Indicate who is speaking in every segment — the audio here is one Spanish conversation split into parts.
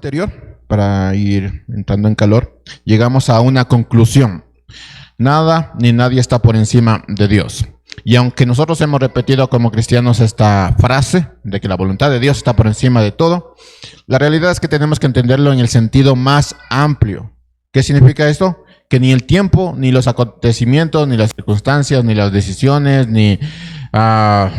Speaker 1: anterior, para ir entrando en calor, llegamos a una conclusión. Nada ni nadie está por encima de Dios. Y aunque nosotros hemos repetido como cristianos esta frase de que la voluntad de Dios está por encima de todo, la realidad es que tenemos que entenderlo en el sentido más amplio. ¿Qué significa esto? Que ni el tiempo, ni los acontecimientos, ni las circunstancias, ni las decisiones, ni nada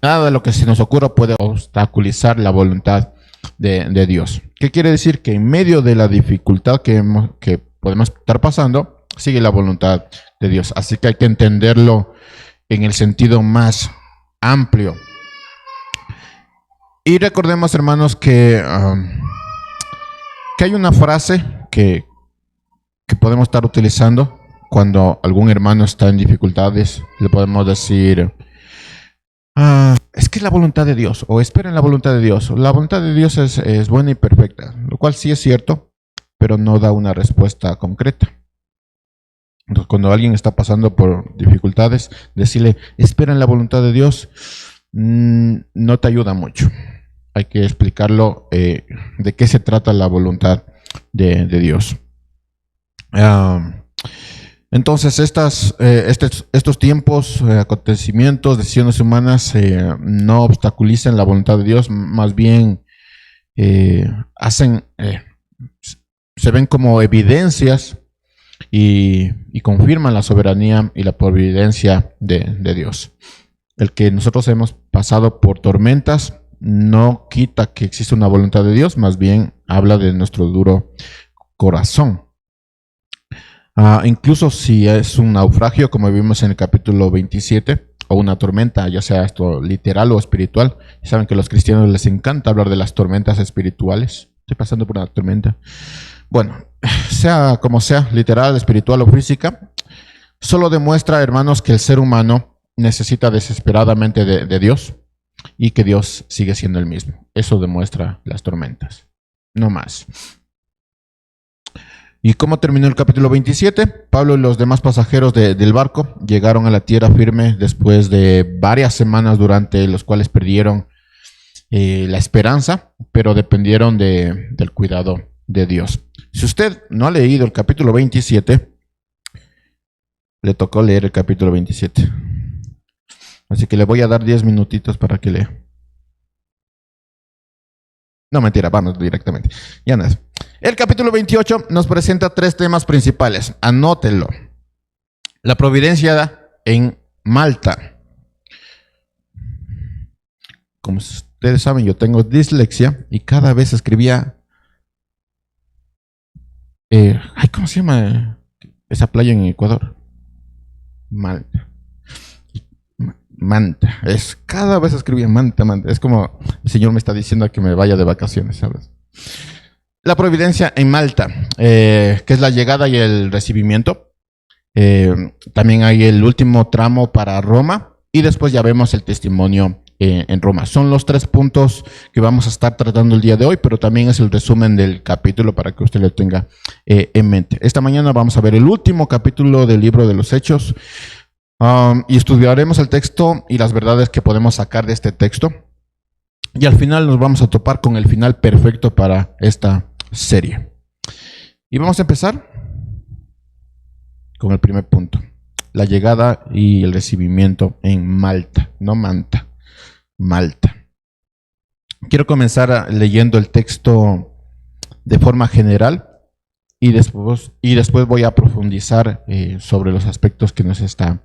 Speaker 1: de lo que se nos ocurra puede obstaculizar la voluntad de Dios. ¿Qué quiere decir? Que en medio de la dificultad que podemos estar pasando, sigue la voluntad de Dios. Así que hay que entenderlo en el sentido más amplio. Y recordemos, hermanos, que hay una frase que podemos estar utilizando cuando algún hermano está en dificultades. Le podemos decir, es que es la voluntad de Dios, o esperen la voluntad de Dios. La voluntad de Dios es buena y perfecta, lo cual sí es cierto, pero no da una respuesta concreta. Entonces, cuando alguien está pasando por dificultades, decirle, esperen la voluntad de Dios, no te ayuda mucho. Hay que explicarlo de qué se trata la voluntad de Dios. Entonces, estos tiempos, acontecimientos, decisiones humanas no obstaculizan la voluntad de Dios, más bien se ven como evidencias y confirman la soberanía y la providencia de Dios. El que nosotros hemos pasado por tormentas no quita que existe una voluntad de Dios, más bien habla de nuestro duro corazón. Incluso si es un naufragio, como vimos en el capítulo 27, o una tormenta, ya sea esto literal o espiritual. Saben que a los cristianos les encanta hablar de las tormentas espirituales. Estoy pasando por una tormenta. Bueno, sea como sea, literal, espiritual o física, solo demuestra, hermanos, que el ser humano necesita desesperadamente de Dios y que Dios sigue siendo el mismo. Eso demuestra las tormentas, no más. ¿Y cómo terminó el capítulo 27? Pablo y los demás pasajeros del barco llegaron a la tierra firme después de varias semanas durante las cuales perdieron la esperanza, pero dependieron del cuidado de Dios. Si usted no ha leído el capítulo 27, le tocó leer el capítulo 27. Así que le voy a dar 10 minutitos para que lea. No, mentira, vamos directamente. Ya no es. El capítulo 28 nos presenta 3 temas principales. Anótenlo. La providencia en Malta. Como ustedes saben, yo tengo dislexia y cada vez escribía... ¿cómo se llama esa playa en Ecuador? Malta. Manta. Cada vez escribía Manta. Es como el Señor me está diciendo que me vaya de vacaciones, ¿sabes? La providencia en Malta, que es la llegada y el recibimiento. También hay el último tramo para Roma y después ya vemos el testimonio en Roma. Son los 3 puntos que vamos a estar tratando el día de hoy, pero también es el resumen del capítulo para que usted lo tenga en mente. Esta mañana vamos a ver el último capítulo del libro de los Hechos y estudiaremos el texto y las verdades que podemos sacar de este texto. Y al final nos vamos a topar con el final perfecto para esta serie. Y vamos a empezar con el primer punto. La llegada y el recibimiento en Malta. No Manta, Malta. Quiero comenzar leyendo el texto de forma general y después voy a profundizar sobre los aspectos que nos está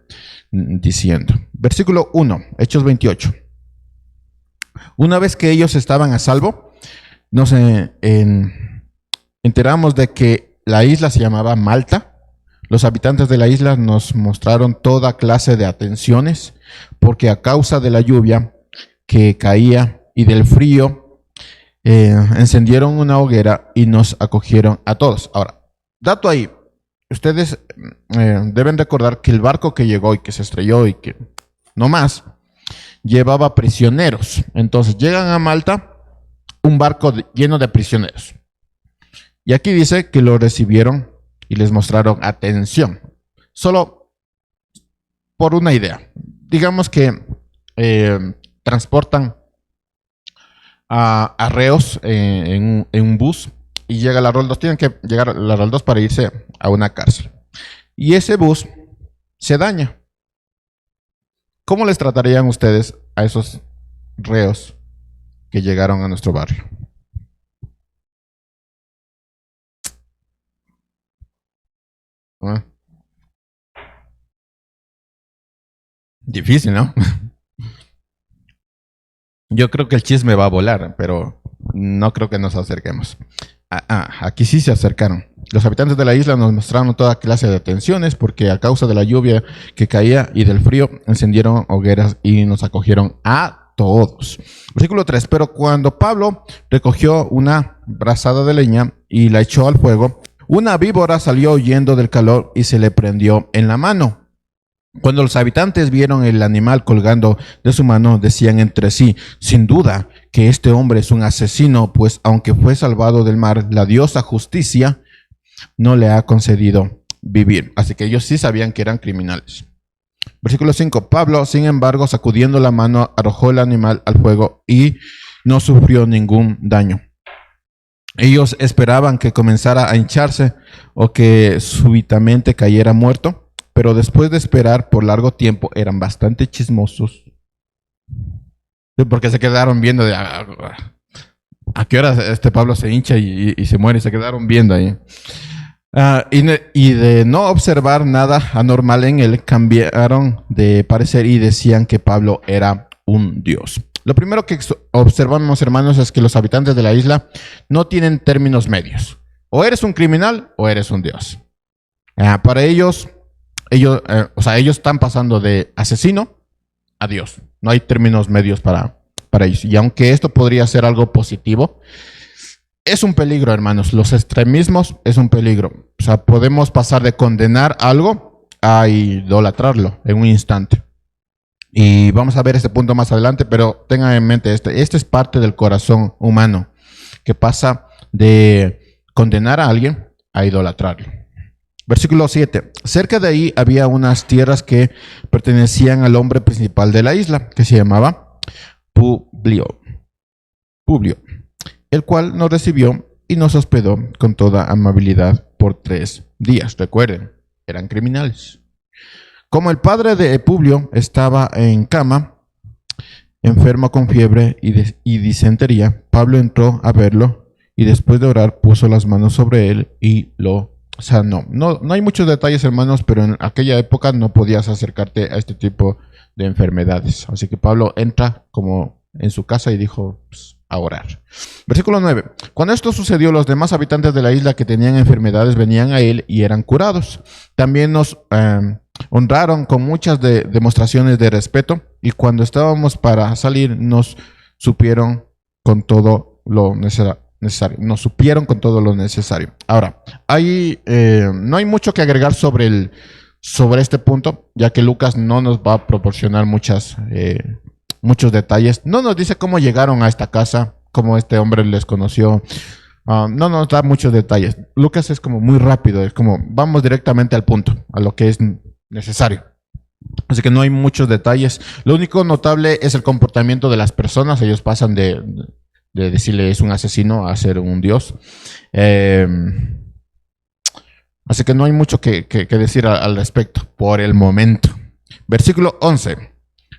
Speaker 1: diciendo. Versículo 1, Hechos 28. Una vez que ellos estaban a salvo, nos enteramos de que la isla se llamaba Malta. Los habitantes de la isla nos mostraron toda clase de atenciones porque a causa de la lluvia que caía y del frío, encendieron una hoguera y nos acogieron a todos. Ahora, dato ahí, ustedes deben recordar que el barco que llegó y que se estrelló y que no más, llevaba prisioneros. Entonces llegan a Malta, un barco lleno de prisioneros. Y aquí dice que lo recibieron y les mostraron atención. Solo por una idea. Digamos que transportan a reos en un bus y llega la Rol 2. Tienen que llegar a la Rol 2 para irse a una cárcel. Y ese bus se daña. ¿Cómo les tratarían ustedes a esos reos que llegaron a nuestro barrio? ¿Ah? Difícil, ¿no? Yo creo que el chisme va a volar, pero no creo que nos acerquemos. Aquí sí se acercaron. Los habitantes de la isla nos mostraron toda clase de tensiones porque a causa de la lluvia que caía y del frío encendieron hogueras y nos acogieron a todos. Versículo 3. Pero cuando Pablo recogió una brazada de leña y la echó al fuego, una víbora salió huyendo del calor y se le prendió en la mano. Cuando los habitantes vieron el animal colgando de su mano, decían entre sí: sin duda que este hombre es un asesino, pues aunque fue salvado del mar, la diosa justicia no le ha concedido vivir. Así que ellos sí sabían que eran criminales. Versículo 5. Pablo, sin embargo, sacudiendo la mano, arrojó el animal al fuego y no sufrió ningún daño. Ellos esperaban que comenzara a hincharse o que súbitamente cayera muerto. Pero después de esperar por largo tiempo, eran bastante chismosos. Porque se quedaron viendo de a qué hora este Pablo se hincha y se muere. Y se quedaron viendo ahí. Y de no observar nada anormal en él, cambiaron de parecer y decían que Pablo era un dios. Lo primero que observamos, hermanos, es que los habitantes de la isla no tienen términos medios. O eres un criminal o eres un dios. Para ellos... Ellos están pasando de asesino a Dios. No hay términos medios para ellos. Y aunque esto podría ser algo positivo, es un peligro, hermanos. Los extremismos es un peligro. O sea, podemos pasar de condenar algo a idolatrarlo en un instante. Y vamos a ver este punto más adelante, pero tengan en mente este. Este es parte del corazón humano, que pasa de condenar a alguien a idolatrarlo. Versículo 7. Cerca de ahí había unas tierras que pertenecían al hombre principal de la isla, que se llamaba Publio, el cual nos recibió y nos hospedó con toda amabilidad por 3 días. Recuerden, eran criminales. Como el padre de Publio estaba en cama, enfermo con fiebre y disentería, Pablo entró a verlo y después de orar puso las manos sobre él y lo sanó. No hay muchos detalles, hermanos, pero en aquella época no podías acercarte a este tipo de enfermedades. Así que Pablo entra como en su casa y dijo pues, a orar. Versículo 9. Cuando esto sucedió, los demás habitantes de la isla que tenían enfermedades venían a él y eran curados. También nos honraron con muchas demostraciones de respeto y cuando estábamos para salir nos supieron con todo lo necesario. Nos supieron con todo lo necesario. Ahora, no hay mucho que agregar sobre este punto, ya que Lucas no nos va a proporcionar muchos detalles. No nos dice cómo llegaron a esta casa, cómo este hombre les conoció. No nos da muchos detalles. Lucas es como muy rápido, es como vamos directamente al punto, a lo que es necesario. Así que no hay muchos detalles. Lo único notable es el comportamiento de las personas. Ellos pasan de decirle es un asesino a ser un dios. Así que no hay mucho que decir al respecto por el momento. Versículo 11.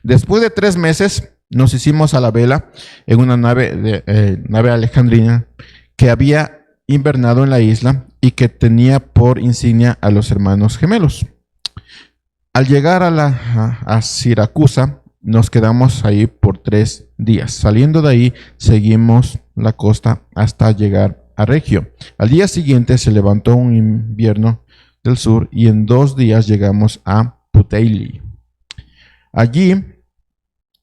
Speaker 1: Después de 3 meses nos hicimos a la vela en una nave alejandrina que había invernado en la isla y que tenía por insignia a los hermanos gemelos. Al llegar a Siracusa, nos quedamos ahí por 3 días. Saliendo de ahí, seguimos la costa hasta llegar a Regio. Al día siguiente se levantó un invierno del sur y en 2 días llegamos a Puteoli. Allí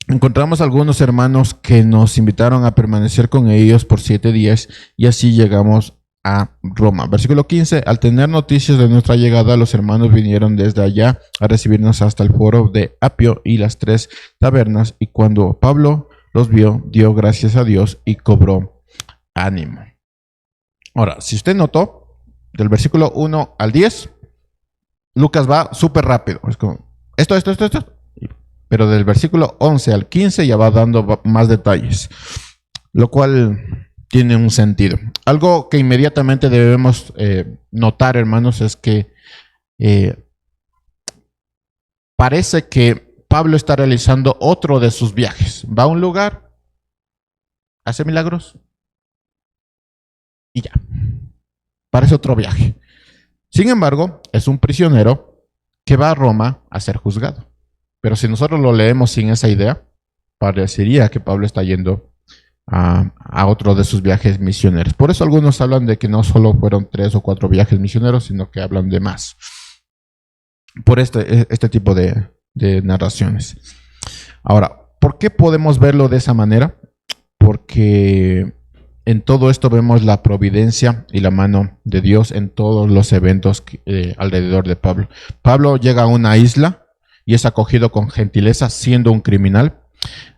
Speaker 1: encontramos algunos hermanos que nos invitaron a permanecer con ellos por 7 días y así llegamos a Roma. Versículo 15. Al tener noticias de nuestra llegada, los hermanos vinieron desde allá a recibirnos hasta el foro de Apio y las 3 tabernas, y cuando Pablo los vio, dio gracias a Dios y cobró ánimo. Ahora, si usted notó, del versículo 1 al 10, Lucas va súper rápido. Es como, esto. Pero del versículo 11 al 15 ya va dando más detalles. lo cual tiene un sentido. Algo que inmediatamente debemos notar, hermanos, es que parece que Pablo está realizando otro de sus viajes. Va a un lugar, hace milagros y ya. Parece otro viaje. Sin embargo, es un prisionero que va a Roma a ser juzgado. Pero si nosotros lo leemos sin esa idea, parecería que Pablo está yendo a otro de sus viajes misioneros. Por eso algunos hablan de que no solo fueron 3 o 4 viajes misioneros, sino que hablan de más. Por este tipo de narraciones. Ahora, ¿por qué podemos verlo de esa manera? Porque en todo esto vemos la providencia y la mano de Dios en todos los eventos alrededor de Pablo. Pablo llega a una isla y es acogido con gentileza siendo un criminal.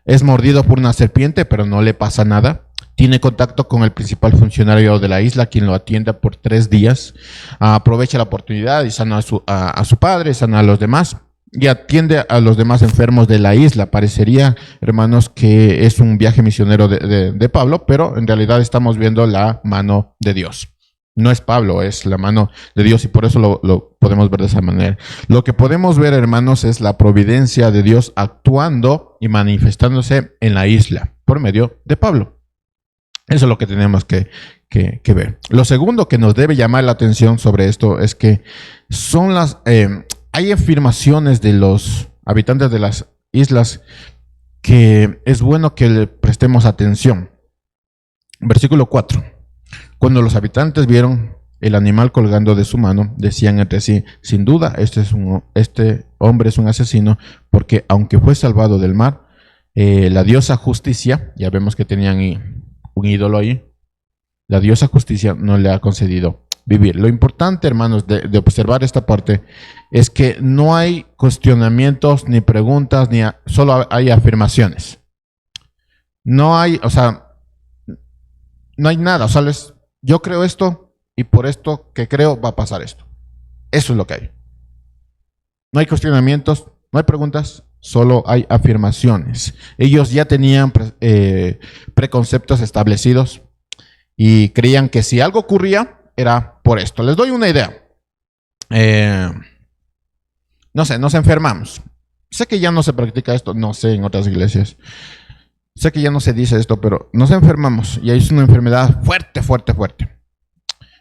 Speaker 1: Es mordido por una serpiente, pero no le pasa nada. Tiene contacto con el principal funcionario de la isla, quien lo atiende por 3 días. Aprovecha la oportunidad y sana a su padre, sana a los demás y atiende a los demás enfermos de la isla. Parecería, hermanos, que es un viaje misionero de Pablo, pero en realidad estamos viendo la mano de Dios. No es Pablo, es la mano de Dios y por eso lo podemos ver de esa manera. Lo que podemos ver, hermanos, es la providencia de Dios actuando y manifestándose en la isla por medio de Pablo. Eso es lo que tenemos que ver. Lo segundo que nos debe llamar la atención sobre esto es que son hay afirmaciones de los habitantes de las islas que es bueno que le prestemos atención. Versículo 4. Cuando los habitantes vieron el animal colgando de su mano, decían entre sí, sin duda, este hombre es un asesino, porque aunque fue salvado del mar, la diosa Justicia, ya vemos que tenían un ídolo ahí, la diosa Justicia no le ha concedido vivir. Lo importante, hermanos, de observar esta parte es que no hay cuestionamientos ni preguntas, solo hay afirmaciones. No hay, no hay nada, yo creo esto y por esto que creo va a pasar esto. Eso es lo que hay. No hay cuestionamientos, no hay preguntas, solo hay afirmaciones. Ellos ya tenían preconceptos establecidos y creían que si algo ocurría era por esto. Les doy una idea. No sé, nos enfermamos. Sé que ya no se practica esto, no sé en otras iglesias. Sé que ya no se dice esto, pero nos enfermamos y es una enfermedad fuerte, fuerte, fuerte.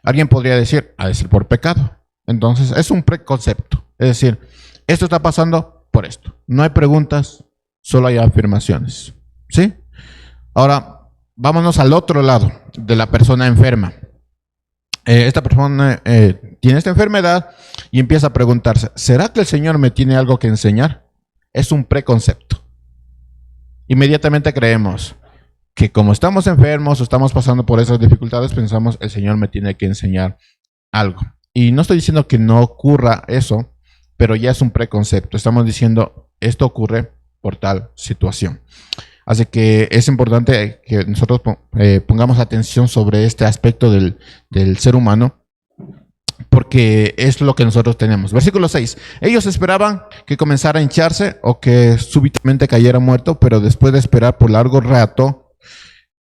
Speaker 1: Alguien podría decir, ha de ser por pecado. Entonces, es un preconcepto. Es decir, esto está pasando por esto. No hay preguntas, solo hay afirmaciones. ¿Sí? Ahora, vámonos al otro lado de la persona enferma. Esta persona tiene esta enfermedad y empieza a preguntarse, ¿será que el Señor me tiene algo que enseñar? Es un preconcepto. Inmediatamente creemos que como estamos enfermos o estamos pasando por esas dificultades, pensamos, el Señor me tiene que enseñar algo. Y no estoy diciendo que no ocurra eso, pero ya es un preconcepto. Estamos diciendo, esto ocurre por tal situación. Así que es importante que nosotros pongamos atención sobre este aspecto del ser humano, porque es lo que nosotros tenemos. Versículo 6. Ellos esperaban que comenzara a hincharse o que súbitamente cayera muerto, pero después de esperar por largo rato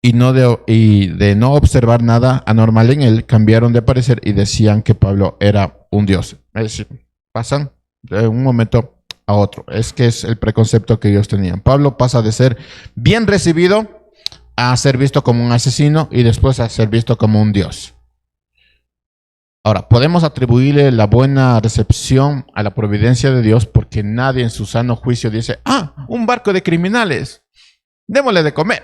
Speaker 1: y de no observar nada anormal en él, cambiaron de parecer y decían que Pablo era un dios. Es decir, pasan de un momento a otro. Es que es el preconcepto que ellos tenían. Pablo pasa de ser bien recibido a ser visto como un asesino y después a ser visto como un dios. Ahora, podemos atribuirle la buena recepción a la providencia de Dios porque nadie en su sano juicio dice, un barco de criminales, démosle de comer.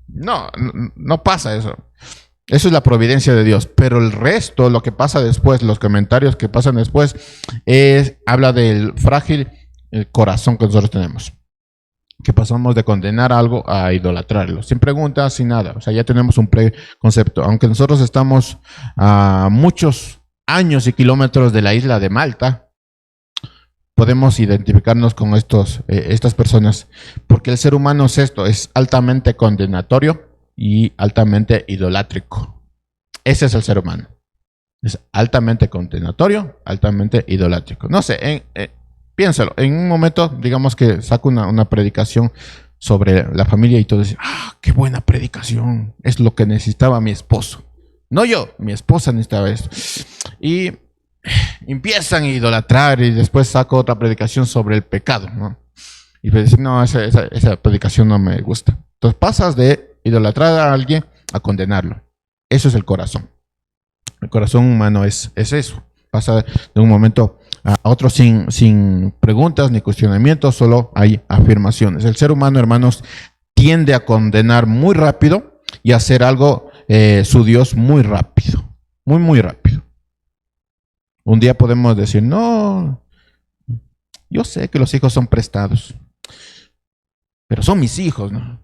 Speaker 1: No pasa eso. Eso es la providencia de Dios. Pero el resto, lo que pasa después, los comentarios que pasan después, habla del frágil corazón que nosotros tenemos. Que pasamos de condenar algo a idolatrarlo, sin preguntas, sin nada. Ya tenemos un preconcepto. Aunque nosotros estamos a muchos años y kilómetros de la isla de Malta, podemos identificarnos con estas personas, porque el ser humano es altamente condenatorio y altamente idolátrico. Ese es el ser humano. Es altamente condenatorio, altamente idolátrico. No sé, piénsalo, en un momento, digamos que saco una predicación sobre la familia y todo decir, qué buena predicación, es lo que necesitaba mi esposo. No yo, mi esposa necesitaba esto. Y empiezan a idolatrar y después saco otra predicación sobre el pecado, ¿no? Y pues decir, no, esa predicación no me gusta. Entonces pasas de idolatrar a alguien a condenarlo. Eso es el corazón. El corazón humano es eso. Pasa de un momento a otro sin preguntas ni cuestionamientos, solo hay afirmaciones. El ser humano, hermanos, tiende a condenar muy rápido y a hacer algo su Dios muy rápido. Muy, muy rápido. Un día podemos decir, no, yo sé que los hijos son prestados, pero son mis hijos, ¿no?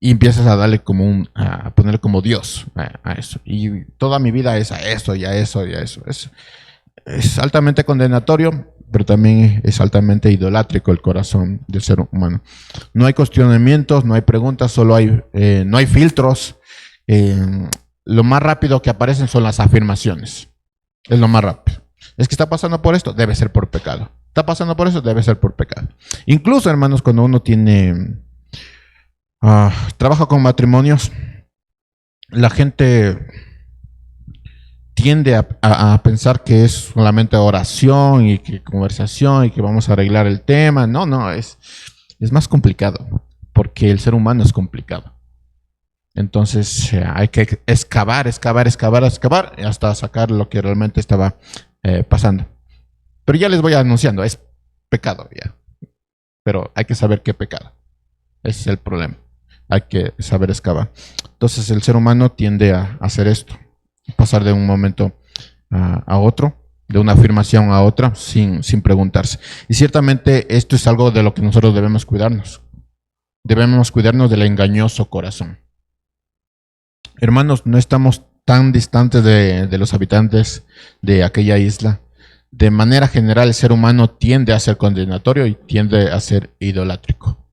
Speaker 1: Y empiezas a darle a ponerle como Dios a eso. Y toda mi vida es a eso y a eso y a eso. Es altamente condenatorio, pero también es altamente idolátrico el corazón del ser humano. No hay cuestionamientos, no hay preguntas, solo no hay filtros. Lo más rápido que aparecen son las afirmaciones. Es lo más rápido. Es que está pasando por esto, debe ser por pecado. Está pasando por eso, debe ser por pecado. Incluso, hermanos, cuando uno trabaja con matrimonios, la gente tiende a pensar que es solamente oración y que conversación y que vamos a arreglar el tema. No, es más complicado, porque el ser humano es complicado. Entonces hay que excavar hasta sacar lo que realmente estaba pasando. Pero ya les voy anunciando, es pecado ya. Pero hay que saber qué pecado. Ese es el problema. Hay que saber excavar. Entonces el ser humano tiende a hacer esto. Pasar de un momento a otro, de una afirmación a otra, sin preguntarse. Y ciertamente esto es algo de lo que nosotros debemos cuidarnos. Debemos cuidarnos del engañoso corazón. Hermanos, no estamos tan distantes de los habitantes de aquella isla. De manera general, el ser humano tiende a ser condenatorio y tiende a ser idolátrico.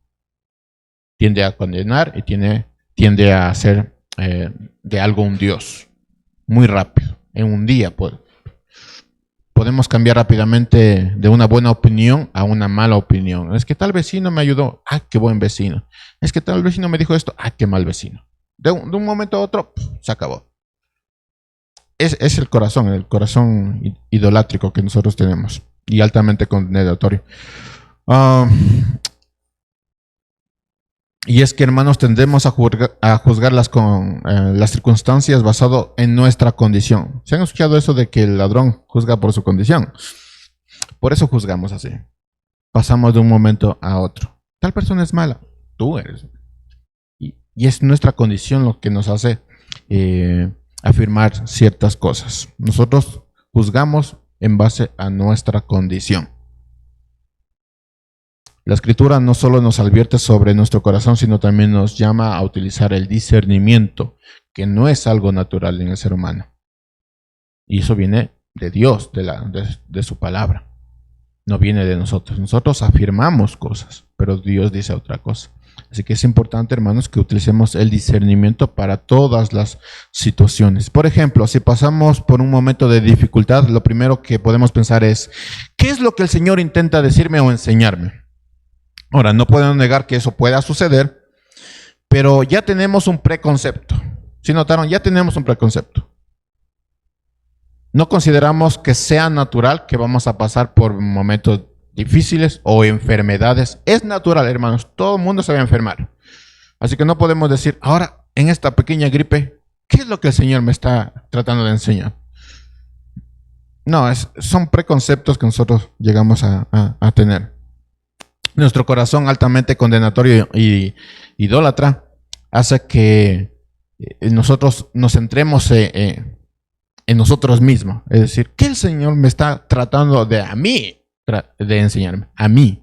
Speaker 1: Tiende a condenar y tiende a hacer de algo un Dios. Muy rápido, en un día. Podemos cambiar rápidamente de una buena opinión a una mala opinión. Es que tal vecino me ayudó. Qué buen vecino. Es que tal vecino me dijo esto. Qué mal vecino. De un momento a otro, se acabó. Es el corazón idolátrico que nosotros tenemos y altamente condenatorio. Y es que, hermanos, tendemos a juzgar las circunstancias basado en nuestra condición. ¿Se han escuchado eso de que el ladrón juzga por su condición? Por eso juzgamos así. Pasamos de un momento a otro. Tal persona es mala. Tú eres. Y es nuestra condición lo que nos hace afirmar ciertas cosas. Nosotros juzgamos en base a nuestra condición. La Escritura no solo nos advierte sobre nuestro corazón, sino también nos llama a utilizar el discernimiento, que no es algo natural en el ser humano. Y eso viene de Dios, de su palabra. No viene de nosotros. Nosotros afirmamos cosas, pero Dios dice otra cosa. Así que es importante, hermanos, que utilicemos el discernimiento para todas las situaciones. Por ejemplo, si pasamos por un momento de dificultad, lo primero que podemos pensar es, ¿qué es lo que el Señor intenta decirme o enseñarme? Ahora, no podemos negar que eso pueda suceder, pero ya tenemos un preconcepto. ¿Sí notaron? Ya tenemos un preconcepto. No consideramos que sea natural que vamos a pasar por momentos difíciles o enfermedades. Es natural, hermanos. Todo el mundo se va a enfermar. Así que no podemos decir, ahora, en esta pequeña gripe, ¿qué es lo que el Señor me está tratando de enseñar? No, son preconceptos que nosotros llegamos a tener. Nuestro corazón altamente condenatorio y idólatra hace que nosotros nos centremos en nosotros mismos. Es decir, ¿qué el Señor me está tratando de de enseñarme? A mí.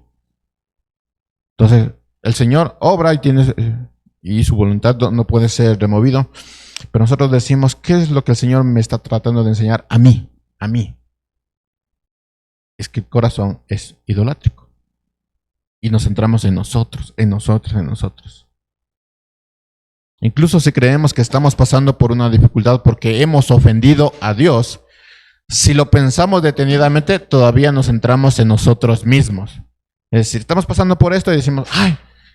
Speaker 1: Entonces, el Señor obra y su voluntad no puede ser removido. Pero nosotros decimos, ¿qué es lo que el Señor me está tratando de enseñar? A mí. A mí. Es que el corazón es idolátrico. Y nos centramos en nosotros, en nosotros, en nosotros. Incluso si creemos que estamos pasando por una dificultad porque hemos ofendido a Dios, si lo pensamos detenidamente, todavía nos centramos en nosotros mismos. Es decir, estamos pasando por esto y decimos,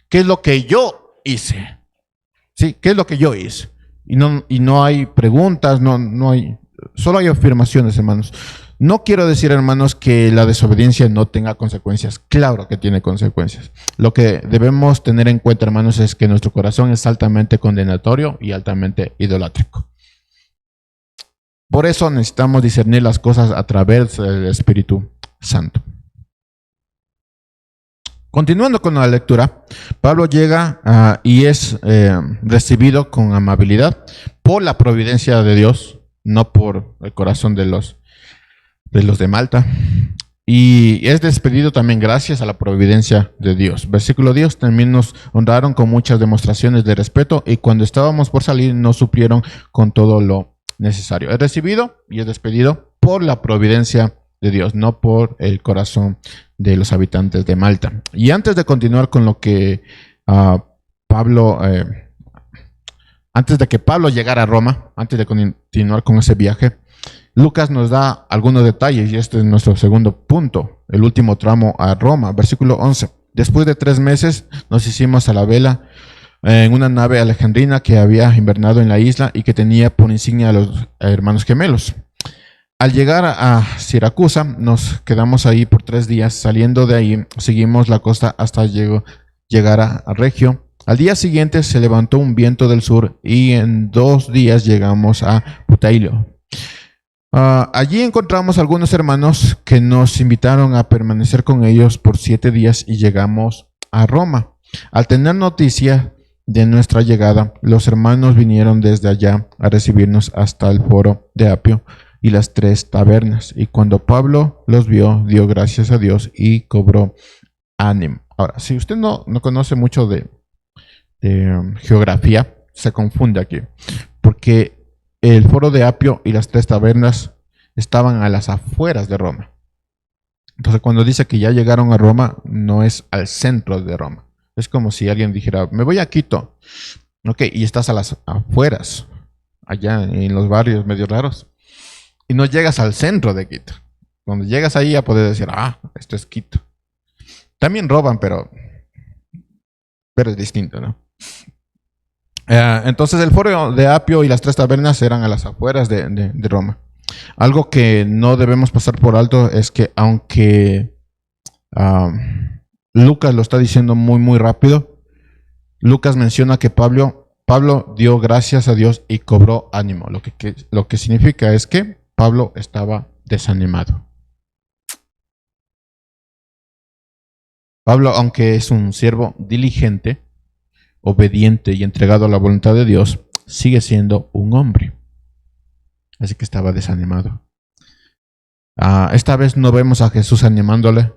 Speaker 1: ¿Qué es lo que yo hice? ¿Sí? ¿Qué es lo que yo hice? Y no hay preguntas, no hay, solo hay afirmaciones, hermanos. No quiero decir, hermanos, que la desobediencia no tenga consecuencias. Claro que tiene consecuencias. Lo que debemos tener en cuenta, hermanos, es que nuestro corazón es altamente condenatorio y altamente idolátrico. Por eso necesitamos discernir las cosas a través del Espíritu Santo. Continuando con la lectura, Pablo llega y es recibido con amabilidad por la providencia de Dios, no por el corazón de los de Malta. Y es despedido también gracias a la providencia de Dios. Versículo 10, también nos honraron con muchas demostraciones de respeto y cuando estábamos por salir nos suplieron con todo lo necesario. Es recibido y es despedido por la providencia de Dios, no por el corazón de los habitantes de Malta. Y antes de continuar con lo que Pablo, antes de que Pablo llegara a Roma, antes de continuar con ese viaje, Lucas nos da algunos detalles y este es nuestro segundo punto, el último tramo a Roma, versículo 11. Después de 3 meses nos hicimos a la vela en una nave alejandrina que había invernado en la isla y que tenía por insignia a los hermanos gemelos. Al llegar a Siracusa nos quedamos ahí por 3 días, saliendo de ahí seguimos la costa hasta llegar a Regio. Al día siguiente se levantó un viento del sur y en 2 días llegamos a Putailio. Allí encontramos algunos hermanos que nos invitaron a permanecer con ellos por 7 días y llegamos a Roma. Al tener noticia de nuestra llegada, los hermanos vinieron desde allá a recibirnos hasta el foro de Apio y las 3 tabernas. Y cuando Pablo los vio, dio gracias a Dios y cobró ánimo. Ahora, si usted no conoce mucho de geografía, se confunde aquí, porque el foro de Apio y las 3 tabernas estaban a las afueras de Roma. Entonces, cuando dice que ya llegaron a Roma, no es al centro de Roma. Es como si alguien dijera, me voy a Quito. Ok, y estás a las afueras, allá en los barrios medio raros. Y no llegas al centro de Quito. Cuando llegas ahí ya puedes decir, esto es Quito. También roban, pero es distinto, ¿no? Entonces el foro de Apio y las 3 tabernas eran a las afueras de Roma. Algo que no debemos pasar por alto es que aunque Lucas lo está diciendo muy muy rápido, Lucas menciona que Pablo dio gracias a Dios y cobró ánimo. Lo que significa es que Pablo estaba desanimado. Pablo, aunque es un siervo diligente, obediente y entregado a la voluntad de Dios, sigue siendo un hombre. Así que estaba desanimado. Esta vez no vemos a Jesús animándole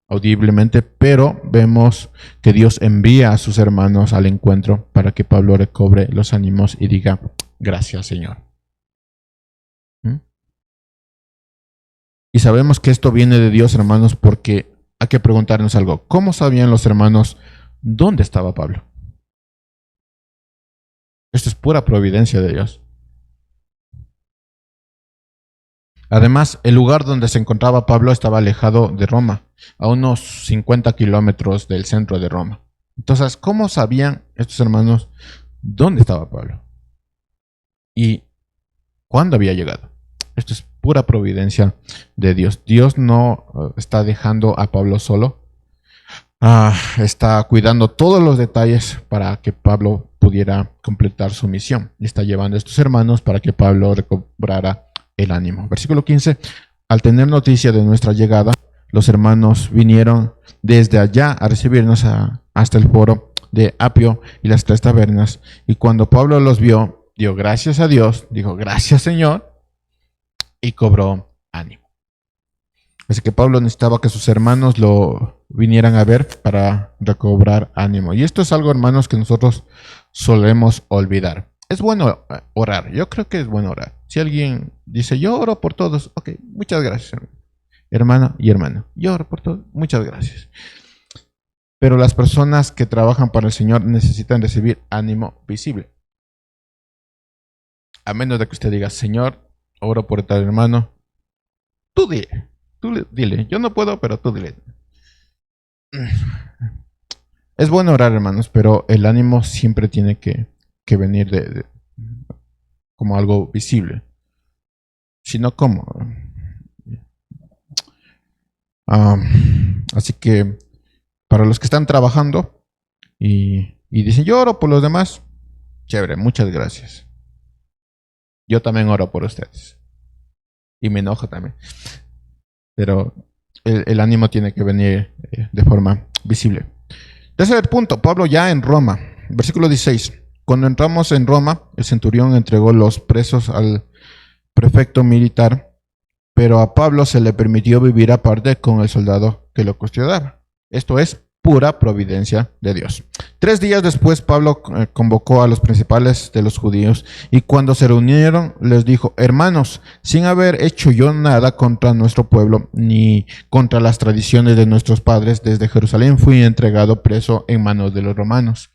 Speaker 1: audiblemente, pero vemos que Dios envía a sus hermanos al encuentro para que Pablo recobre los ánimos y diga, gracias, Señor. Y sabemos que esto viene de Dios, hermanos, porque hay que preguntarnos algo. ¿Cómo sabían los hermanos dónde estaba Pablo? Esto es pura providencia de Dios. Además, el lugar donde se encontraba Pablo estaba alejado de Roma, a unos 50 kilómetros del centro de Roma. Entonces, ¿cómo sabían estos hermanos dónde estaba Pablo? ¿Y cuándo había llegado? Esto es pura providencia de Dios. Dios no está dejando a Pablo solo. Está cuidando todos los detalles para que Pablo pudiera completar su misión. Y está llevando a estos hermanos para que Pablo recobrara el ánimo. Versículo 15. Al tener noticia de nuestra llegada, los hermanos vinieron desde allá a recibirnos hasta el foro de Apio y las 3 tabernas. Y cuando Pablo los vio, dio gracias a Dios, dijo, gracias, Señor, y cobró ánimo. Así que Pablo necesitaba que sus hermanos lo vinieran a ver para recobrar ánimo. Y esto es algo, hermanos, que nosotros solemos olvidar. Es bueno orar. Yo creo que es bueno orar. Si alguien dice, yo oro por todos, ok, muchas gracias, hermano y hermano. Yo oro por todos, muchas gracias. Pero las personas que trabajan para el Señor necesitan recibir ánimo visible. A menos de que usted diga, Señor, oro por tal hermano. Tú dile. Yo no puedo, pero tú dile. Es bueno orar, hermanos, pero el ánimo siempre tiene que venir como algo visible. Si no, ¿cómo? Ah, así que para los que están trabajando y dicen, yo oro por los demás, chévere, muchas gracias. Yo también oro por ustedes. Y me enojo también. Pero el ánimo tiene que venir de forma visible. Tercer punto, Pablo ya en Roma. Versículo 16. Cuando entramos en Roma, el centurión entregó los presos al prefecto militar, pero a Pablo se le permitió vivir aparte con el soldado que lo custodiaba. Esto es pura providencia de Dios. 3 días después, Pablo convocó a los principales de los judíos y cuando se reunieron les dijo: hermanos, sin haber hecho yo nada contra nuestro pueblo ni contra las tradiciones de nuestros padres, desde Jerusalén fui entregado preso en manos de los romanos,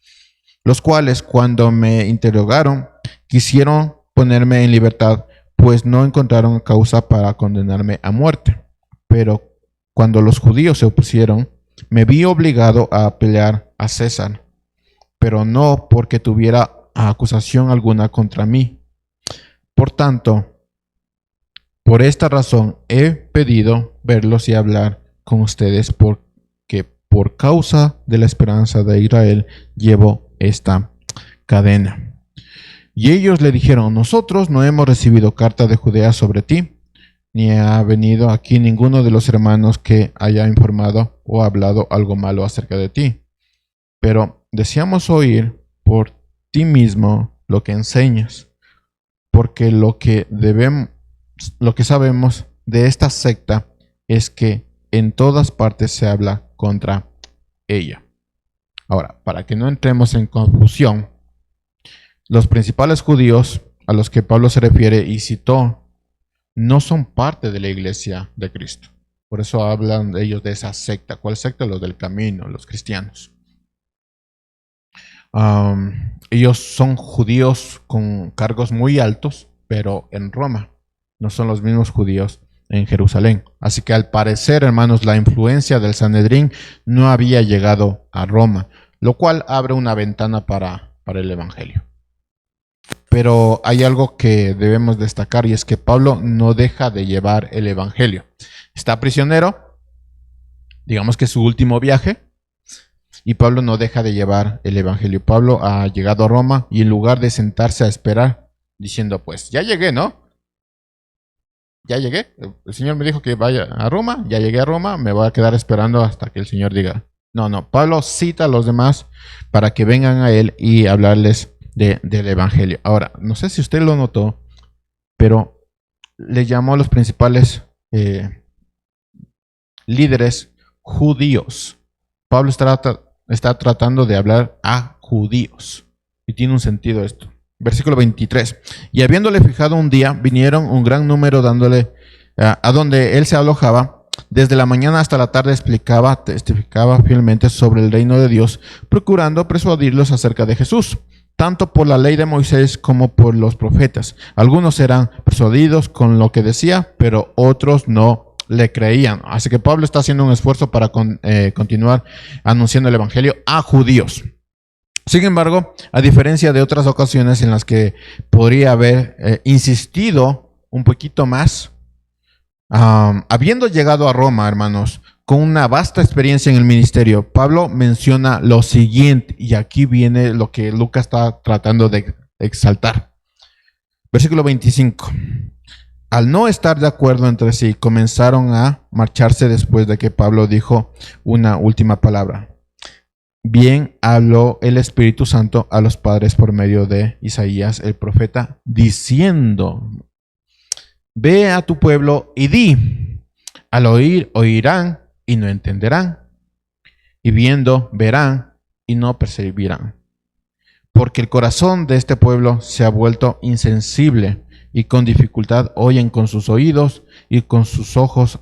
Speaker 1: los cuales cuando me interrogaron quisieron ponerme en libertad, pues no encontraron causa para condenarme a muerte. Pero cuando los judíos se opusieron, me vi obligado a pelear a César, pero no porque tuviera acusación alguna contra mí. Por tanto, por esta razón he pedido verlos y hablar con ustedes, porque por causa de la esperanza de Israel llevo esta cadena. Y ellos le dijeron: nosotros no hemos recibido carta de Judea sobre ti, ni ha venido aquí ninguno de los hermanos que haya informado o hablado algo malo acerca de ti. Pero deseamos oír por ti mismo lo que enseñas, porque lo que sabemos de esta secta es que en todas partes se habla contra ella. Ahora, para que no entremos en confusión, los principales judíos a los que Pablo se refiere y citó no son parte de la iglesia de Cristo. Por eso hablan ellos de esa secta. ¿Cuál secta? Los del camino, los cristianos. Ellos son judíos con cargos muy altos, pero en Roma. No son los mismos judíos en Jerusalén. Así que al parecer, hermanos, la influencia del Sanedrín no había llegado a Roma, lo cual abre una ventana para el evangelio. Pero hay algo que debemos destacar, y es que Pablo no deja de llevar el evangelio. Está prisionero, digamos que es su último viaje, y Pablo no deja de llevar el evangelio. Pablo ha llegado a Roma y en lugar de sentarse a esperar, diciendo: pues ya llegué, ¿no? Ya llegué, el Señor me dijo que vaya a Roma, ya llegué a Roma, me voy a quedar esperando hasta que el Señor diga. No, Pablo cita a los demás para que vengan a él y hablarles del evangelio. Ahora, no sé si usted lo notó, pero le llamó a los principales líderes judíos. Pablo está tratando de hablar a judíos. Y tiene un sentido esto. Versículo 23. Y habiéndole fijado un día, vinieron un gran número dándole a donde él se alojaba. Desde la mañana hasta la tarde testificaba fielmente sobre el reino de Dios, procurando persuadirlos acerca de Jesús, tanto por la ley de Moisés como por los profetas. Algunos eran persuadidos con lo que decía, pero otros no le creían. Así que Pablo está haciendo un esfuerzo para continuar anunciando el evangelio a judíos. Sin embargo, a diferencia de otras ocasiones en las que podría haber insistido un poquito más, habiendo llegado a Roma, hermanos, con una vasta experiencia en el ministerio, Pablo menciona lo siguiente, y aquí viene lo que Lucas está tratando de exaltar. Versículo 25. Al no estar de acuerdo entre sí, comenzaron a marcharse después de que Pablo dijo una última palabra. Bien habló el Espíritu Santo a los padres por medio de Isaías el profeta, diciendo: ve a tu pueblo y di, al oír oirán y no entenderán, y viendo verán y no percibirán, porque el corazón de este pueblo se ha vuelto insensible, y con dificultad oyen con sus oídos y sus ojos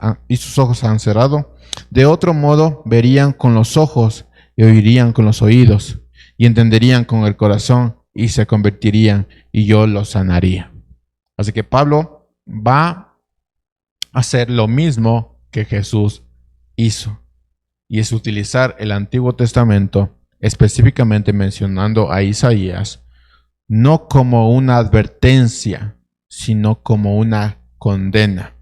Speaker 1: han cerrado. De otro modo verían con los ojos y oirían con los oídos y entenderían con el corazón y se convertirían y yo los sanaría. Así que Pablo va a hacer lo mismo que Jesús hizo, y es utilizar el Antiguo Testamento específicamente mencionando a Isaías, no como una advertencia, sino como una condena.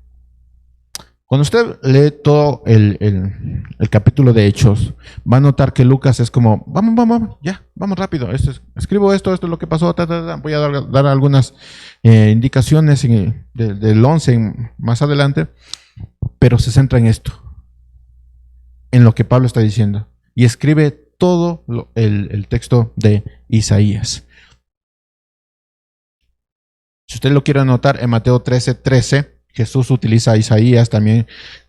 Speaker 1: Cuando usted lee todo el capítulo de Hechos, va a notar que Lucas es como, vamos, ya, vamos rápido, escribo esto es lo que pasó, voy a dar algunas indicaciones del 11 más adelante, pero se centra en esto, en lo que Pablo está diciendo, y escribe todo el texto de Isaías. Si usted lo quiere anotar, en Mateo 13:13, Jesús utiliza a Isaías también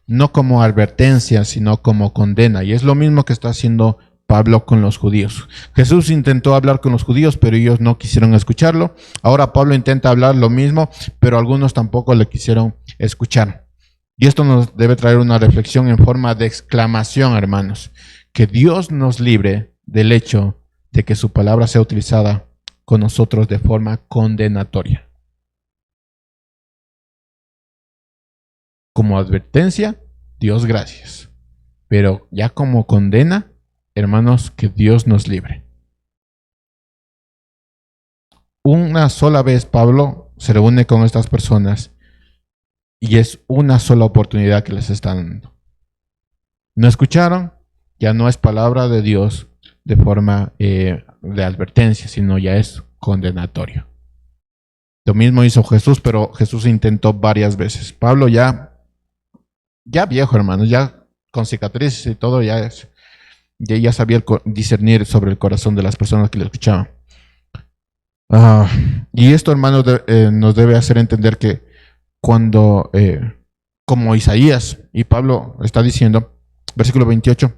Speaker 1: no como advertencia, sino como condena. Y es lo mismo que está haciendo Pablo con los judíos. Jesús intentó hablar con los judíos, pero ellos no quisieron escucharlo. Ahora Pablo intenta hablar lo mismo, pero algunos tampoco le quisieron escuchar. Y esto nos debe traer una reflexión en forma de exclamación, hermanos. Que Dios nos libre del hecho de que su palabra sea utilizada con nosotros de forma condenatoria. Como advertencia, Dios gracias. Pero ya como condena, hermanos, que Dios nos libre. Una sola vez Pablo se reúne con estas personas y es una sola oportunidad que les están dando. No escucharon, ya no es palabra de Dios de forma de advertencia, sino ya es condenatorio. Lo mismo hizo Jesús, pero Jesús intentó varias veces. Pablo ya viejo, hermanos, ya con cicatrices y todo, ya sabía discernir sobre el corazón de las personas que le escuchaban. Y esto, hermanos, nos debe hacer entender que cuando, como Isaías y Pablo está diciendo, versículo 28,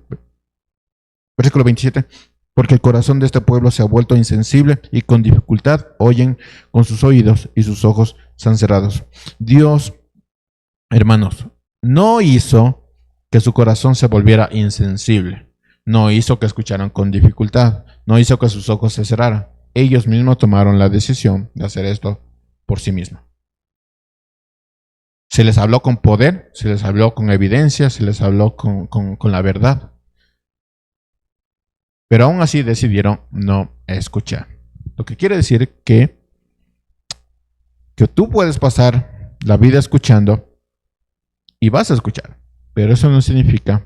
Speaker 1: versículo 27, porque el corazón de este pueblo se ha vuelto insensible y con dificultad oyen con sus oídos y sus ojos se han cerrado. Dios, hermanos, no hizo que su corazón se volviera insensible. No hizo que escucharan con dificultad. No hizo que sus ojos se cerraran. Ellos mismos tomaron la decisión de hacer esto por sí mismos. Se les habló con poder, se les habló con evidencia, se les habló con la verdad. Pero aún así decidieron no escuchar. Lo que quiere decir que tú puedes pasar la vida escuchando y vas a escuchar, pero eso no significa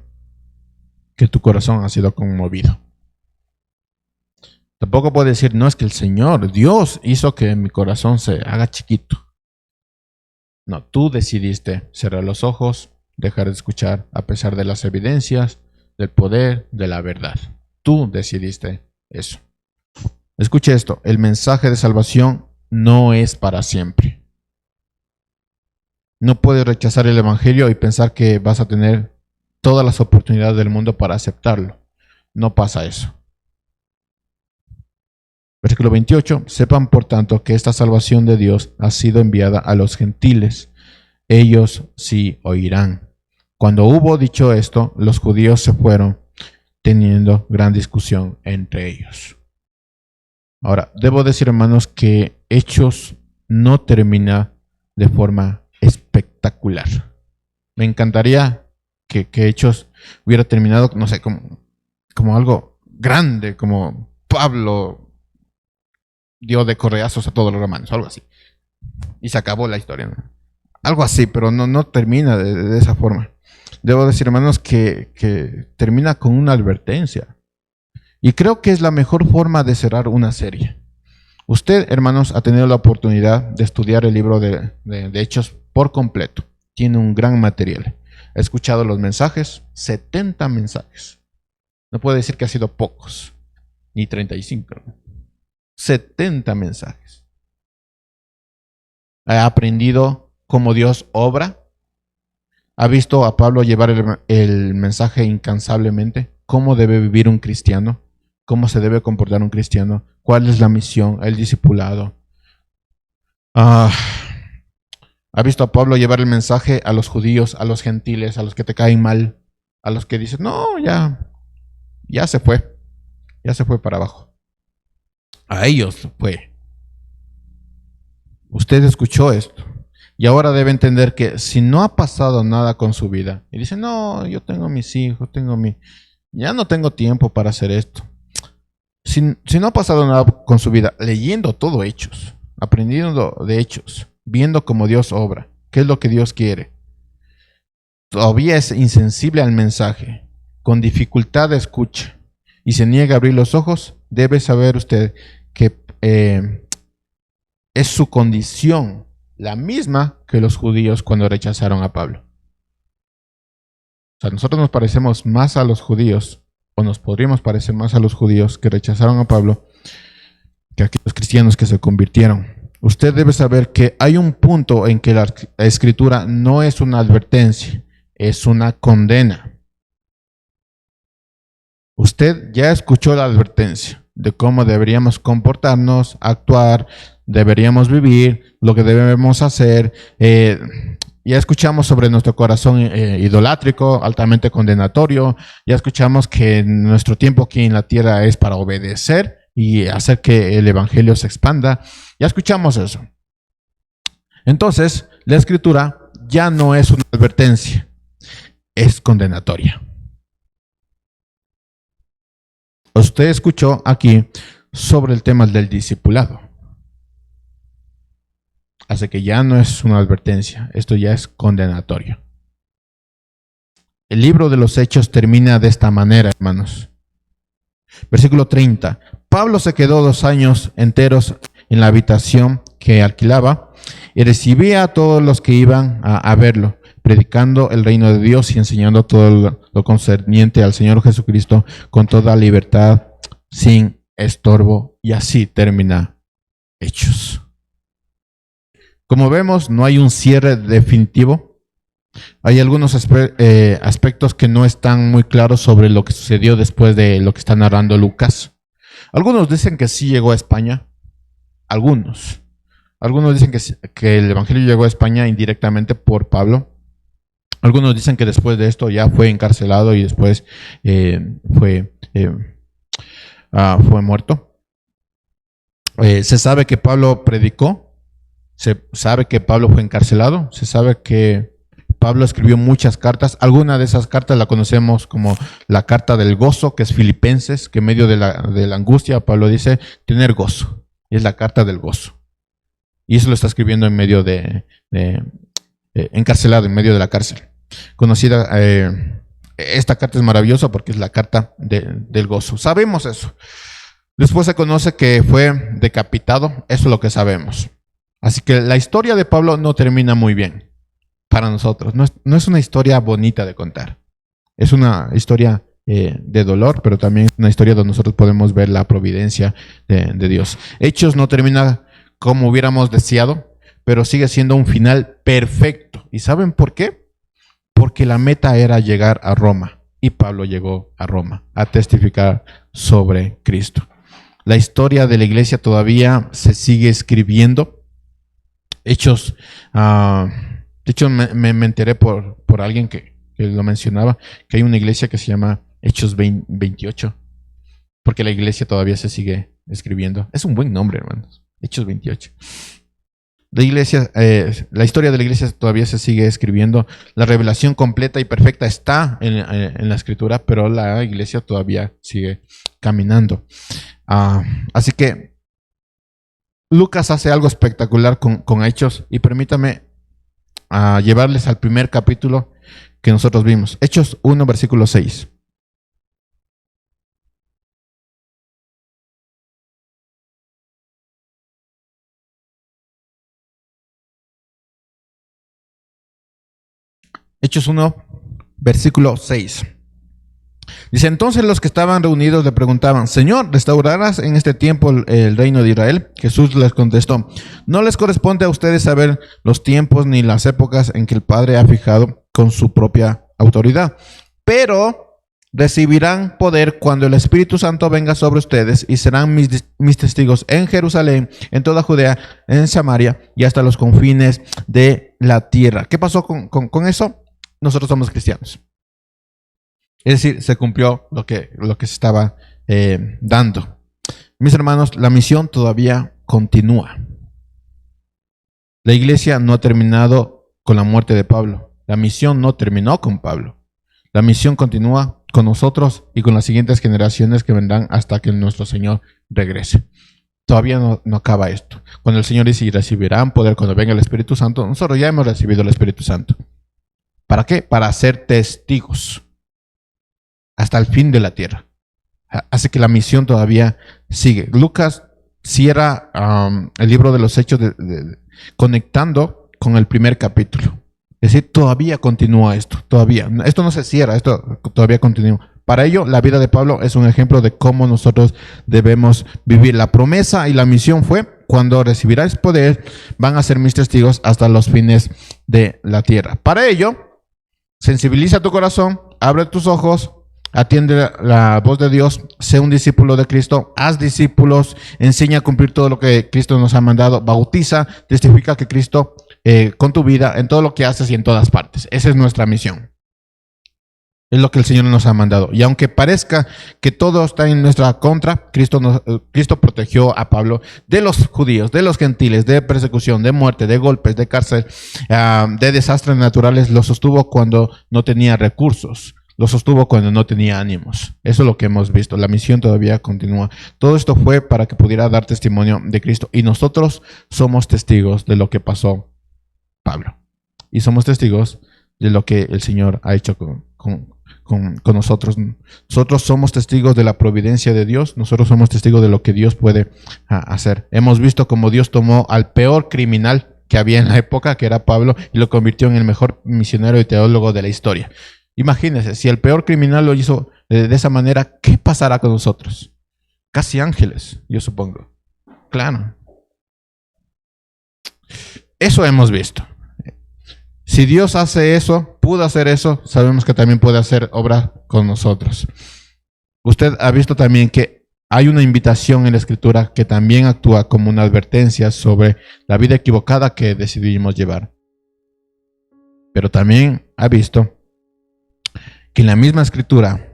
Speaker 1: que tu corazón ha sido conmovido. Tampoco puedes decir, no, es que el Señor, Dios hizo que mi corazón se haga chiquito. No, tú decidiste cerrar los ojos, dejar de escuchar a pesar de las evidencias, del poder, de la verdad. Tú decidiste eso. Escuche esto, el mensaje de salvación no es para siempre. No puedes rechazar el evangelio y pensar que vas a tener todas las oportunidades del mundo para aceptarlo. No pasa eso. Versículo 28. Sepan por tanto que esta salvación de Dios ha sido enviada a los gentiles. Ellos sí oirán. Cuando hubo dicho esto, los judíos se fueron, teniendo gran discusión entre ellos. Ahora, debo decir, hermanos, que Hechos no termina de forma espectacular. Me encantaría que Hechos hubiera terminado, no sé, como algo grande, como Pablo dio de correazos a todos los romanos, algo así. Y se acabó la historia, ¿no? Algo así, pero no termina de esa forma. Debo decir, hermanos, que termina con una advertencia. Y creo que es la mejor forma de cerrar una serie. Usted, hermanos, ha tenido la oportunidad de estudiar el libro de Hechos por completo. Tiene un gran material. He escuchado los mensajes, 70 mensajes. No puedo decir que ha sido pocos, ni 35. 70 mensajes. Ha aprendido cómo Dios obra. Ha visto a Pablo llevar el mensaje incansablemente. Cómo debe vivir un cristiano. Cómo se debe comportar un cristiano. Cuál es la misión, el discipulado. Ha visto a Pablo llevar el mensaje a los judíos, a los gentiles, a los que te caen mal, a los que dicen, no, ya se fue para abajo. A ellos fue. Usted escuchó esto y ahora debe entender que si no ha pasado nada con su vida y dice, no, yo tengo mis hijos, ya no tengo tiempo para hacer esto. Si no ha pasado nada con su vida, leyendo todo Hechos, aprendiendo de Hechos, viendo cómo Dios obra, qué es lo que Dios quiere, todavía es insensible al mensaje, con dificultad de escucha y se niega a abrir los ojos, debe saber usted que es su condición la misma que los judíos cuando rechazaron a Pablo. O sea, nosotros nos parecemos más a los judíos, o nos podríamos parecer más a los judíos que rechazaron a Pablo, que a aquellos cristianos que se convirtieron. Usted debe saber que hay un punto en que la escritura no es una advertencia, es una condena. Usted ya escuchó la advertencia de cómo deberíamos comportarnos, actuar, deberíamos vivir, lo que debemos hacer. Ya escuchamos sobre nuestro corazón idolátrico, altamente condenatorio. Ya escuchamos que nuestro tiempo aquí en la tierra es para obedecer y hacer que el evangelio se expanda. Ya escuchamos eso. Entonces, la escritura ya no es una advertencia, es condenatoria. Usted escuchó aquí sobre el tema del discipulado. Así que ya no es una advertencia, esto ya es condenatorio. El libro de los Hechos termina de esta manera, hermanos. Versículo 30. Pablo se quedó 2 años enteros en la habitación que alquilaba y recibía a todos los que iban a verlo, predicando el reino de Dios y enseñando todo lo concerniente al Señor Jesucristo con toda libertad, sin estorbo. Y así termina Hechos. Como vemos, no hay un cierre definitivo. Hay algunos aspectos que no están muy claros sobre lo que sucedió después de lo que está narrando Lucas. Algunos dicen que sí llegó a España. Algunos dicen que el evangelio llegó a España indirectamente por Pablo. Algunos dicen que después de esto ya fue encarcelado y después fue muerto. Se sabe que Pablo predicó. Se sabe que Pablo fue encarcelado, se sabe que Pablo escribió muchas cartas. Alguna de esas cartas la conocemos como la carta del gozo, que es Filipenses, que en medio de la angustia Pablo dice tener gozo, y es la carta del gozo. Y eso lo está escribiendo en medio encarcelado, en medio de la cárcel. Conocida, esta carta es maravillosa porque es la carta del gozo. Sabemos eso. Después se conoce que fue decapitado, eso es lo que sabemos. Así que la historia de Pablo no termina muy bien para nosotros. No es una historia bonita de contar. Es una historia de dolor, pero también es una historia donde nosotros podemos ver la providencia de Dios. Hechos no termina como hubiéramos deseado, pero sigue siendo un final perfecto. ¿Y saben por qué? Porque la meta era llegar a Roma. Y Pablo llegó a Roma a testificar sobre Cristo. La historia de la iglesia todavía se sigue escribiendo. Hechos, de hecho me enteré por alguien que lo mencionaba, que hay una iglesia que se llama Hechos 28, porque la iglesia todavía se sigue escribiendo. Es un buen nombre, hermanos, Hechos 28. La iglesia, la historia de la iglesia todavía se sigue escribiendo. La revelación completa y perfecta está en la escritura, pero la iglesia todavía sigue caminando. Así que Lucas hace algo espectacular con Hechos, y permítame llevarles al primer capítulo que nosotros vimos. Hechos 1, versículo 6. Hechos 1, versículo 6. Dice, entonces los que estaban reunidos le preguntaban, Señor, ¿restaurarás en este tiempo el reino de Israel? Jesús les contestó, no les corresponde a ustedes saber los tiempos ni las épocas en que el Padre ha fijado con su propia autoridad, pero recibirán poder cuando el Espíritu Santo venga sobre ustedes y serán mis testigos en Jerusalén, en toda Judea, en Samaria y hasta los confines de la tierra. ¿Qué pasó con eso? Nosotros somos cristianos. Es decir, se cumplió lo que se estaba dando. Mis hermanos, la misión todavía continúa. La iglesia no ha terminado con la muerte de Pablo. La misión no terminó con Pablo. La misión continúa con nosotros y con las siguientes generaciones que vendrán hasta que nuestro Señor regrese. Todavía no acaba esto. Cuando el Señor dice, y recibirán poder cuando venga el Espíritu Santo, nosotros ya hemos recibido el Espíritu Santo. ¿Para qué? Para ser testigos hasta el fin de la tierra. Así que la misión todavía sigue. Lucas cierra el libro de los Hechos conectando con el primer capítulo. Es decir, todavía continúa esto. Todavía. Esto no se cierra, esto todavía continúa. Para ello, la vida de Pablo es un ejemplo de cómo nosotros debemos vivir. La promesa y la misión fue: cuando recibirás poder, van a ser mis testigos hasta los fines de la tierra. Para ello, sensibiliza tu corazón, abre tus ojos, atiende la voz de Dios, sé un discípulo de Cristo, haz discípulos, enseña a cumplir todo lo que Cristo nos ha mandado, bautiza, testifica que Cristo con tu vida, en todo lo que haces y en todas partes. Esa es nuestra misión. Es lo que el Señor nos ha mandado. Y aunque parezca que todo está en nuestra contra, Cristo protegió a Pablo de los judíos, de los gentiles, de persecución, de muerte, de golpes, de cárcel, de desastres naturales. Lo sostuvo cuando no tenía recursos. Lo sostuvo cuando no tenía ánimos. Eso es lo que hemos visto. La misión todavía continúa. Todo esto fue para que pudiera dar testimonio de Cristo. Y nosotros somos testigos de lo que pasó Pablo. Y somos testigos de lo que el Señor ha hecho con nosotros. Nosotros somos testigos de la providencia de Dios. Nosotros somos testigos de lo que Dios puede hacer. Hemos visto cómo Dios tomó al peor criminal que había en la época, que era Pablo, y lo convirtió en el mejor misionero y teólogo de la historia. Imagínense, si el peor criminal lo hizo de esa manera, ¿qué pasará con nosotros? Casi ángeles, yo supongo. Claro. Eso hemos visto. Si Dios hace eso, pudo hacer eso, sabemos que también puede hacer obra con nosotros. Usted ha visto también que hay una invitación en la Escritura que también actúa como una advertencia sobre la vida equivocada que decidimos llevar. Pero también ha visto que en la misma Escritura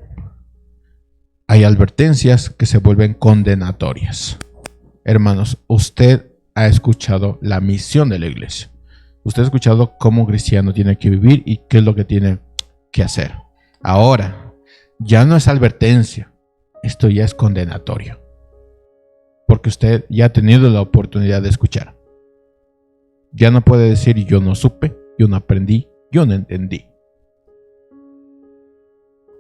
Speaker 1: hay advertencias que se vuelven condenatorias. Hermanos, usted ha escuchado la misión de la iglesia. Usted ha escuchado cómo cristiano tiene que vivir y qué es lo que tiene que hacer. Ahora, ya no es advertencia, esto ya es condenatorio. Porque usted ya ha tenido la oportunidad de escuchar. Ya no puede decir yo no supe, yo no aprendí, yo no entendí.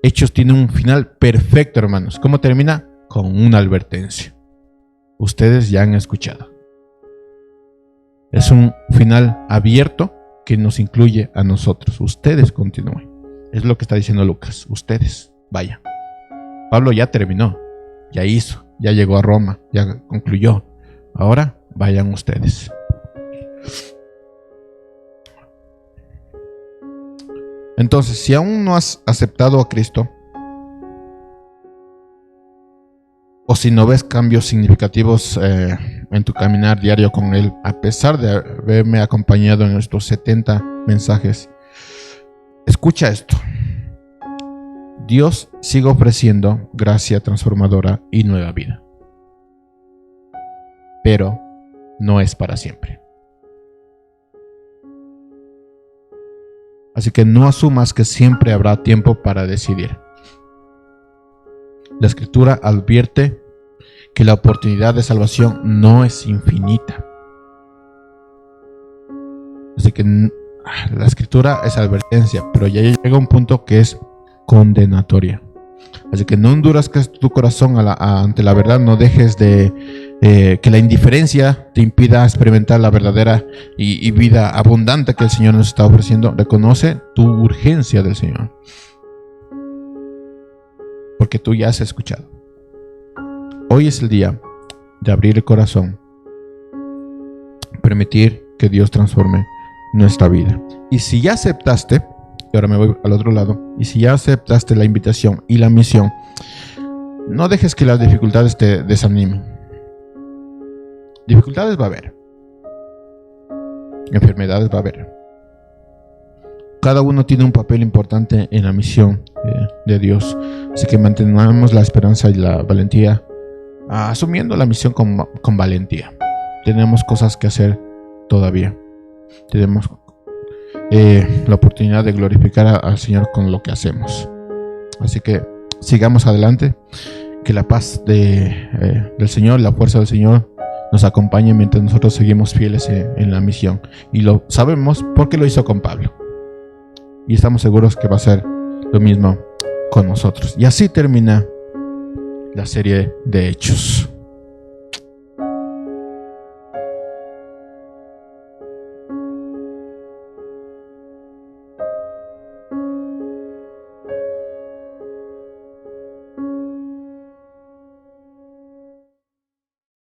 Speaker 1: Hechos tiene un final perfecto, hermanos. ¿Cómo termina? Con una advertencia. Ustedes ya han escuchado. Es un final abierto que nos incluye a nosotros. Ustedes continúen. Es lo que está diciendo Lucas. Ustedes vayan. Pablo ya terminó. Ya hizo. Ya llegó a Roma. Ya concluyó. Ahora vayan ustedes. Entonces, si aún no has aceptado a Cristo, o si no ves cambios significativos en tu caminar diario con Él, a pesar de haberme acompañado en estos 70 mensajes, escucha esto. Dios sigue ofreciendo gracia transformadora y nueva vida. Pero no es para siempre. Así que no asumas que siempre habrá tiempo para decidir. La Escritura advierte que la oportunidad de salvación no es infinita. Así que la Escritura es advertencia, pero ya llega un punto que es condenatoria. Así que no endurezcas tu corazón ante la verdad, no dejes que la indiferencia te impida experimentar la verdadera y vida abundante que el Señor nos está ofreciendo. Reconoce tu urgencia del Señor, porque tú ya has escuchado. Hoy es el día de abrir el corazón, permitir que Dios transforme nuestra vida. Y si ya aceptaste, y ahora me voy al otro lado, y si ya aceptaste la invitación y la misión, no dejes que las dificultades te desanimen. Dificultades va a haber, enfermedades va a haber. Cada uno tiene un papel importante en la misión de Dios, así que mantengamos la esperanza y la valentía, asumiendo la misión con valentía. Tenemos cosas que hacer todavía. Tenemos la oportunidad de glorificar al Señor con lo que hacemos. Así que sigamos adelante. Que la paz del Señor, la fuerza del Señor nos acompañe mientras nosotros seguimos fieles en la misión. Y lo sabemos porque lo hizo con Pablo. Y estamos seguros que va a ser lo mismo con nosotros. Y así termina la serie de Hechos.